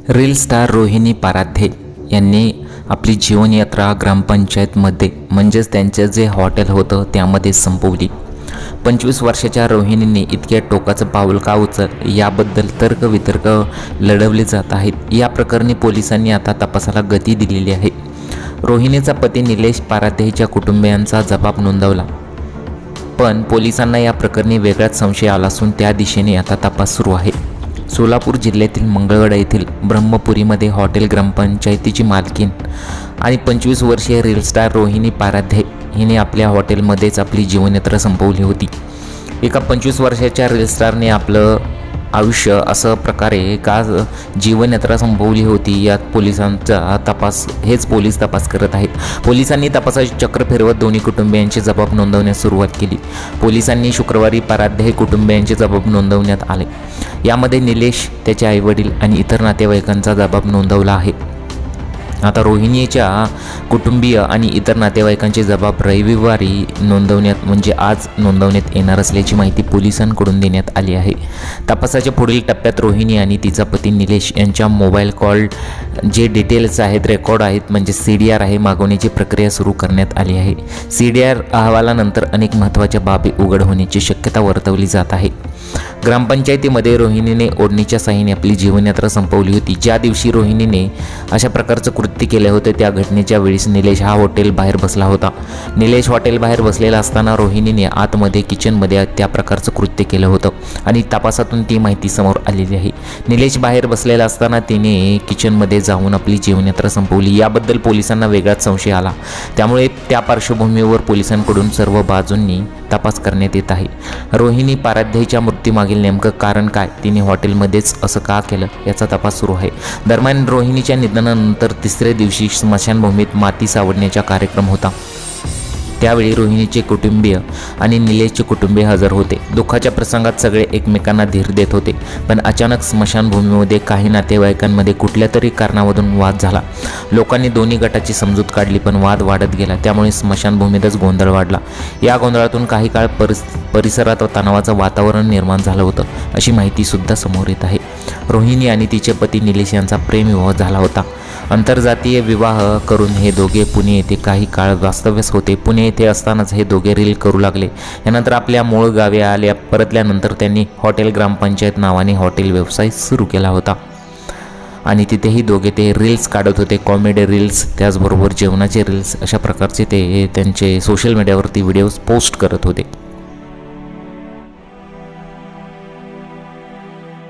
Reel star Rohini पाराध्ये यांनी आपली जीवनयात्रा ग्रामपंचायतमध्ये म्हणजेच त्यांचं जे हॉटेल होतं त्यामध्ये संपवली। 25 वर्षाच्या रोहिणीने इतक्या टोकाचं पाऊल का उचल याबद्दल तर्कवितर्क लढवले जात आहेत। या प्रकरणी पोलिसांनी आता तपासाला गती दिलेली आहे। रोहिणीचा पती निलेश पाराध्येच्या कुटुंबियांचा जबाब नोंदवला, पण पोलिसांना या प्रकरणी वेगळाच संशय आला असून त्या दिशेने आता तपास सुरू आहे। सोलापूर जिल्ह्यातील मंगळवेढा येथील ब्रह्मपुरीमध्ये हॉटेल ग्रामपंचायतीची मालकीन आणि 25 वर्षीय रील स्टार रोहिणी पाराध्ये हिने आपल्या हॉटेलमध्येच आपली जीवनयात्रा संपवली होती। एका 25 वर्षाच्या रील स्टारने आपलं आयुष्य असं प्रकारे का जीवनयात्रा संपवली होती यात पोलिसांचा पोलीस तपास करत आहेत। पोलिसांनी तपासाची चक्र फिरवत दोन्ही कुटुंबियांचे जबाब नोंदवण्यास सुरुवात केली। पोलिसांनी शुक्रवारी पाराध्ये कुटुंबियांचे जबाब नोंदवण्यात आले। यामध्ये निलेश, त्याचे आईवडील आणि इतर नातेवाईकांचा जबाब नोंदवला आहे। आता रोहिणीच्या कुटुंबीय आणि इतर नातेवाईकांचे जबाब रविवारी आज नोंदवण्यात येणार असल्याची माहिती पोलिसांकडून देण्यात आली आहे। तपासाच्या पुढील टप्प्यात रोहिणी आणि तिचा पती निलेश यांच्या मोबाईल कॉल जे डिटेल्स आहेत, रेकॉर्ड आहेत, म्हणजे CDR आहे, मागवण्याची प्रक्रिया सुरू करण्यात आली आहे। CDR अहवालानंतर अनेक महत्त्वाच्या बाबी उघड होण्याची शक्यता वर्तवली जात आहे। ग्रामपंचायतीमध्ये रोहिणीने ओढणीच्या साहाय्याने आपली जीवनयात्रा संपवली होती। ज्या दिवशी रोहिणीने अशा प्रकारचं कृत्य केले होते त्या घटनेच्या वेळेस निलेश हा हॉटेल बाहेर बसला होता। निलेश हॉटेल बाहेर बसलेला असताना रोहिणीने आतमध्ये किचनमध्ये त्या प्रकारचं कृत्य केलं होतं आणि तपासातून ती माहिती समोर आलेली आहे। निलेश बाहेर बसलेला असताना तिने किचनमध्ये जाऊन आपली जीवनयात्रा संपवली याबद्दल पोलिसांना वेगळाच संशय आला। त्यामुळे त्या पार्श्वभूमीवर पोलिसांकडून सर्व बाजूंनी तपास करण्यात येत आहे। रोहिणी पाराध्येच्या मृत्यूमागील नेमकं कारण काय, तिने हॉटेलमध्येच असं का केलं याचा तपास सुरू आहे। दरम्यान रोहिणीच्या निधनानंतर तिसऱ्या दिवशी स्मशानभूमीत माती सावडण्याचा कार्यक्रम होता। त्यावेळी रोहिणीचे कुटुंबीय आणि निलेशचे कुटुंबीय हजर होते। दुःखाच्या प्रसंगात सगळे एकमेकांना धीर देत होते, पण अचानक स्मशानभूमीमध्ये काही नातेवाईकांमध्ये कुठल्या तरी कारणावरून वाद झाला। लोकांनी दोन्ही गटाची समजूत काढली, पण वाद वाढत गेला, त्यामुळे स्मशानभूमीतच गोंधळ वाढला। या गोंधळातून काही काळ परिसरात तणावाचं वातावरण निर्माण झालं होतं, अशी माहिती सुद्धा समोर येत आहे। रोहिणी आणि तिचे पती निलेश यांचा प्रेमविवाह झाला होता। आंतरजातीय विवाह करून हे दोघे पुणे येथे काही काळ वास्तव्यास होते। पुणे येथे असतानाच हे दोघे रील करू लागले। यानंतर आपल्या मूळ गावी परतल्यानंतर त्यांनी हॉटेल ग्रामपंचायत नावाने हॉटेल व्यवसाय सुरू केला होता आणि तिथेही दोघे ते रील्स काढत होते, कॉमेडी रील्स, त्याचबरोबर जेवणाचे रील्स, अशा प्रकारचे ते त्यांचे सोशल मीडियावरती व्हिडिओज पोस्ट करत होते।